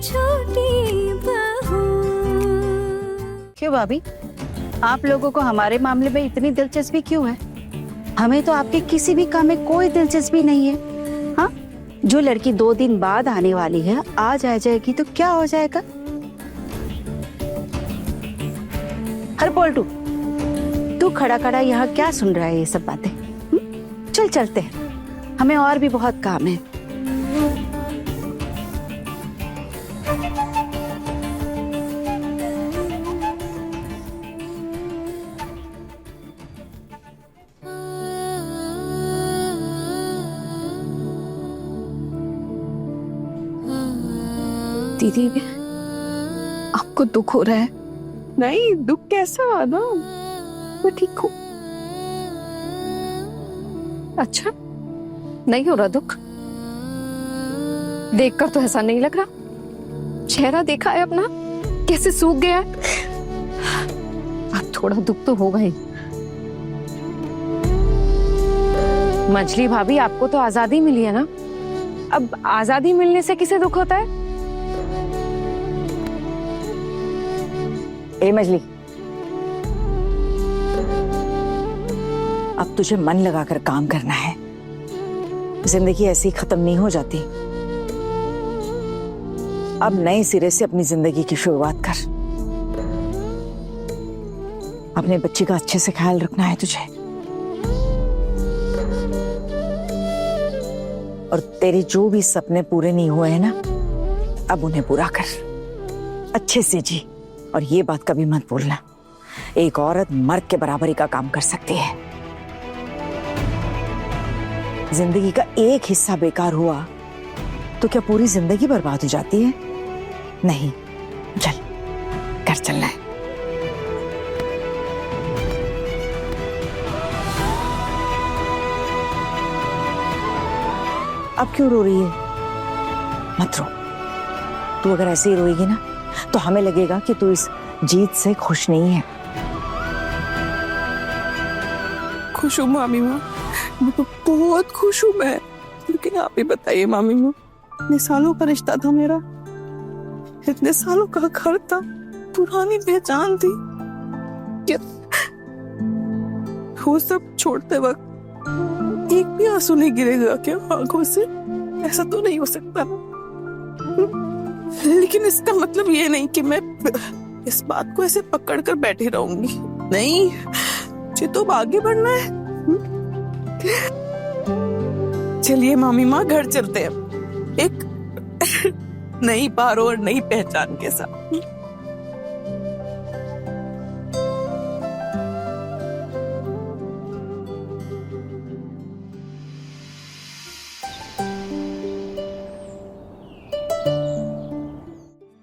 छोटी बहू। क्यों भाभी, आप लोगों को हमारे मामले में इतनी दिलचस्पी क्यों है? हमें तो आपके किसी भी काम में कोई दिलचस्पी नहीं है। हाँ, जो लड़की 2 दिन बाद आने वाली है आज आ जाएगी तो क्या हो जाएगा? हर पोल्टू, तू खड़ा खड़ा यहाँ क्या सुन रहा है ये सब बातें? चल चलते हैं, हमें और भी बहुत काम है। दीदी, आपको दुख हो रहा है? नहीं, दुख कैसा आना, मैं ठीक हूँ। अच्छा, नहीं हो रहा दुख? देखकर तो ऐसा नहीं लग रहा। चेहरा देखा है अपना, कैसे सूख गया है। अब थोड़ा दुख तो होगा ही। मछली भाभी, आपको तो आजादी मिली है ना? अब आजादी मिलने से किसे दुख होता है? ए मजली, अब तुझे मन लगाकर काम करना है। जिंदगी ऐसी खत्म नहीं हो जाती। अब नए सिरे से अपनी जिंदगी की शुरुआत कर। अपने बच्ची का अच्छे से ख्याल रखना है तुझे। और तेरे जो भी सपने पूरे नहीं हुए हैं ना, अब उन्हें पूरा कर, अच्छे से जी। और ये बात कभी मत भूलना, एक औरत मर्द के बराबरी का काम कर सकती है। जिंदगी का एक हिस्सा बेकार हुआ तो क्या पूरी जिंदगी बर्बाद हो जाती है? नहीं, चल घर चलना है। अब क्यों रो रही है? मत रो। तू अगर ऐसे ही रोएगी ना तो हमें लगेगा कि तू इस जीत से खुश नहीं है। खुश हूँ मामी माँ, बहुत खुश हूँ मैं। लेकिन आप ही बताइए मामी माँ, इतने सालों का रिश्ता था मेरा, इतने सालों का घर था, पुरानी पहचान थी, क्या वो सब छोड़ते वक्त एक भी आंसू नहीं गिरेगा क्या आंखों से? ऐसा तो नहीं हो सकता। लेकिन इसका मतलब ये नहीं कि मैं इस बात को ऐसे पकड़ कर बैठी रहूंगी। नहीं, मुझे तो आगे बढ़ना है। चलिए मामी माँ, घर चलते हैं एक नई पारो और नई पहचान के साथ।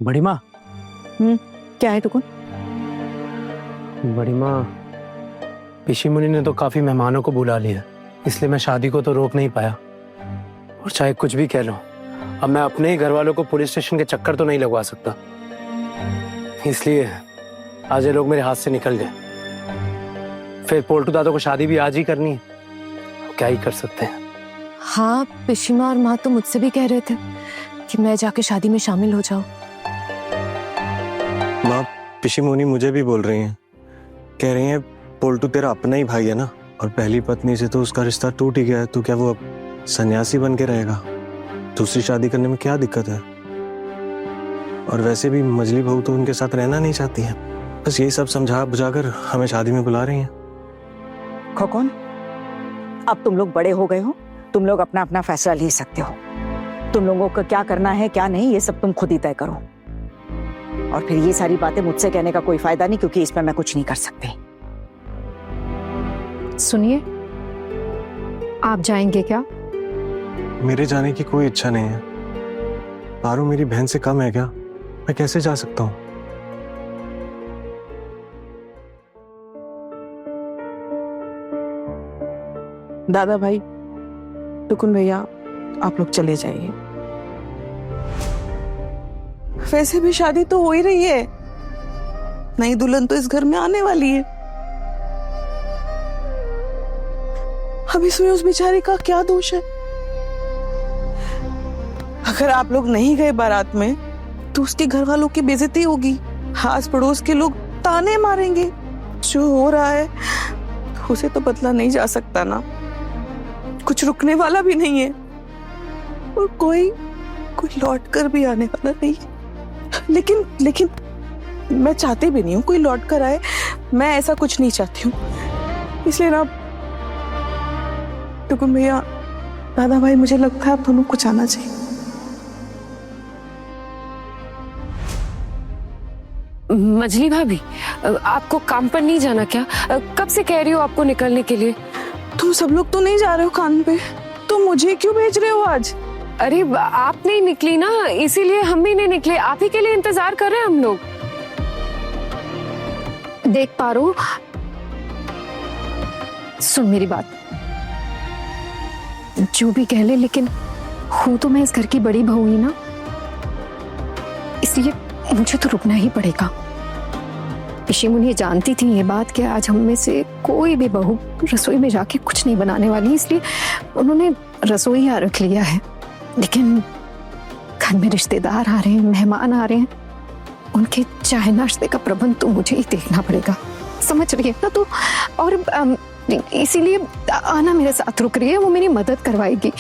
बड़ी माँ। क्या है टुकुन? बड़ी माँ, पिशी मुनि ने तो काफी मेहमानों को बुला लिया, इसलिए मैं शादी को तो रोक नहीं पाया। और चाहे कुछ भी कह लो, अब मैं अपने ही घर वालों को पुलिस स्टेशन के चक्कर तो नहीं लगवा सकता। इसलिए आज ये लोग मेरे हाथ से निकल गए। फिर पोल्टू दादा को शादी भी आज ही करनी है, क्या ही कर सकते हैं। हाँ, पिशिमा और माँ तो मुझसे भी कह रहे थे कि मैं जाके शादी में शामिल हो जाऊं। माँ, पिशी मुनि मुझे भी बोल रही हैं, कह रही हैं पोल्टू तेरा अपना ही भाई है ना, और पहली पत्नी से तो उसका रिश्ता टूट ही गया है, तो क्या वो अब सन्यासी बन के रहेगा? दूसरी शादी करने में क्या दिक्कत है? और वैसे भी मजली बहू तो उनके साथ रहना नहीं चाहती है। बस यही सब समझा बुझाकर हमें शादी में बुला रही हैं। खोकन, अब तुम लोग बड़े हो गए हो, तुम लोग अपना अपना फैसला ले सकते हो। तुम लोगों को क्या करना है क्या नहीं ये सब तुम खुद ही तय करो। और फिर ये सारी बातें मुझसे कहने का कोई फायदा नहीं, क्योंकि इसमें मैं कुछ नहीं कर सकती। सुनिए, आप जाएंगे क्या? मेरे जाने की कोई इच्छा नहीं है। पारो मेरी बहन से कम है क्या? मैं कैसे जा सकता हूँ? दादा भाई, टुकुन भैया, आप लोग चले जाइए। वैसे भी शादी तो हो ही रही है, नई दुल्हन तो इस घर में आने वाली है। अब इसमें उस बेचारी का क्या दोष है? अगर आप लोग नहीं गए बारात में तो उसके घर वालों की बेइज्जती होगी, आस पड़ोस के लोग ताने मारेंगे। जो हो रहा है उसे तो बदला नहीं जा सकता ना, कुछ रुकने वाला भी नहीं है और कोई लौट कर भी आने वाला नहीं है। लेकिन मैं चाहती भी नहीं हूँ कोई लौट कर आए, मैं ऐसा कुछ नहीं चाहती हूँ। इसलिए ना टुकुन भैया, दादा भाई, मुझे लगता है आप दोनों को जाना चाहिए। मजली भाभी, आपको काम पर नहीं जाना क्या? कब से कह रही हो आपको निकलने के लिए? तुम सब लोग तो नहीं जा रहे हो काम पे, तो मुझे क्यों भेज रहे हो आज? अरे आप नहीं निकली ना, इसीलिए हम भी नहीं निकले। आप ही के लिए इंतजार कर रहे हैं हम लोग। देख पारो, सुन मेरी बात, जो भी कह ले, लेकिन हूं तो मैं इस घर की बड़ी बहू ही ना, इसलिए मुझे तो रुकना ही पड़ेगा। पिशी मुनि जानती थी ये बात कि आज हम में से कोई भी बहू रसोई में जाके कुछ नहीं बनाने वाली, इसलिए उन्होंने रसोई यहाँ रख लिया है। लेकिन घर में रिश्तेदार आ रहे हैं, मेहमान आ रहे हैं, उनके चाय नाश्ते का प्रबंध तो मुझे ही देखना पड़ेगा, समझ रही है ना? तो और इसीलिए आना मेरे साथ रुक रही है, वो मेरी मदद करवाएगी।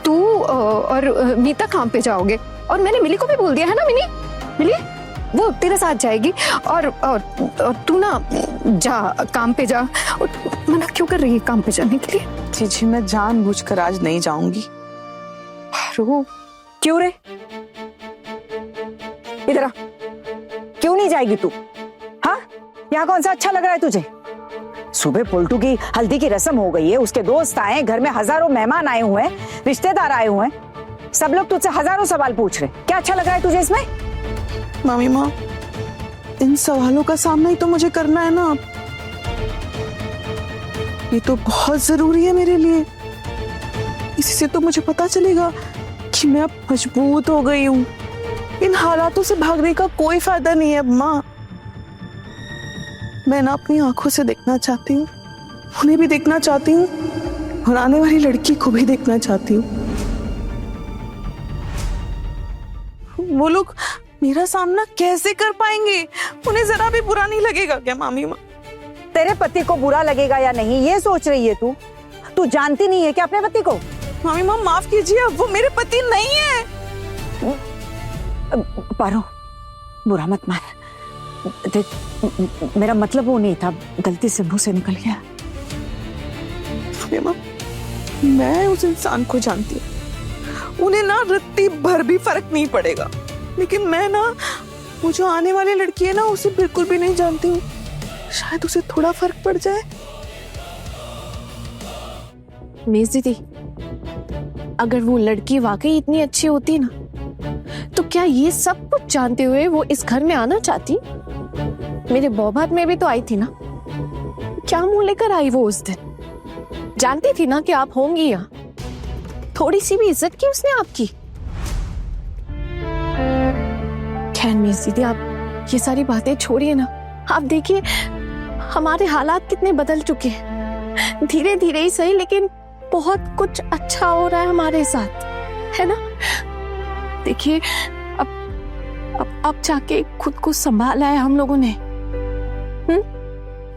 तू और मीता काम पे जाओगे, और मैंने मिली को भी बोल दिया है ना, मिली वो तेरे साथ जाएगी। और तू ना जा, काम पे जा। और मना क्यों कर रही है काम पे जाने के लिए? जी, मैं जानबूझकर आज नहीं जाऊंगी। क्यों रे? इधर आ, क्यों नहीं जाएगी तू? हाँ, यहाँ कौन सा अच्छा लग रहा है तुझे? सुबह पोल्टू की हल्दी की रस्म हो गई है, उसके दोस्त आए, घर में हजारों मेहमान आए हुए हैं, रिश्तेदार आए हुए हैं, सब लोग तुझसे हजारों सवाल पूछ रहे। क्या अच्छा लग रहा है तुझे इसमें? मामी माँ, इन सवालों का सामना ही तो मुझे करना है ना। ये तो बहुत जरूरी है मेरे लिए। इसी से तो मुझे पता चलेगा कि मैं अब मजबूत हो गई हूँ। इन हालातों से भागने का कोई फायदा नहीं है माँ। मैं ना अपनी आंखों से देखना चाहती हूँ, उन्हें भी देखना चाहती हूँ, और आने वाली लड़की को भी देखना चाहती हूँ। वो लोग मेरा सामना कैसे कर पाएंगे? उन्हें जरा भी बुरा नहीं लगेगा क्या मामी माँ? तेरे पति को बुरा लगेगा या नहीं, ये सोच रही है तू? तू जानती नहीं है क्या अपने पति को? मामी माँ माफ कीजिए, अब वो मेरे पति नहीं है। पारो, बुरा मत मान। देख, मेरा मतलब वो नहीं था, गलती से मुंह से निकल गया। माँ, मैं उस इंसान को जानती हूँ, उन्हें ना रत्ती भर भी फर्क नहीं पड़ेगा। लेकिन मैं ना, वो जो आने वाली लड़की है ना, उसे बिल्कुल भी नहीं जानती हूँ। शायद उसे थोड़ा फर्क पड़ जाए। मेज दीदी, अगर वो लड़की वाकई इतनी अच्छी होती ना, तो क्या ये सब कुछ जानते हुए वो इस घर में आना चाहती? मेरे बौभात में भी तो आई थी ना, क्या मुंह लेकर आई वो उस दिन? जानती थी ना कि आप होंगी यहाँ। थोड़ी सी भी इज्जत की उसने आपकी? खैर मेज दीदी, आप ये सारी बातें छोड़िए ना। आप देखिए हमारे हालात कितने बदल चुके हैं, धीरे धीरे ही सही, लेकिन बहुत कुछ अच्छा हो रहा है हमारे साथ, है ना? देखिए अब जाके खुद को संभाला है हम लोगों ने।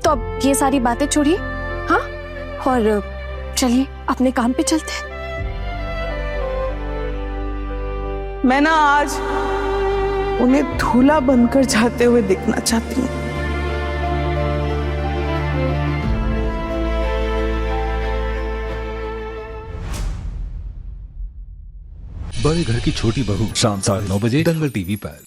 तो अब ये सारी बातें छोड़िए, हाँ, और चलिए अपने काम पे चलते हैं। मैं ना आज उन्हें धूला बनकर जाते हुए देखना चाहती हूँ। बड़े घर की छोटी बहू, शाम 9:30 बजे दंगल टीवी पर।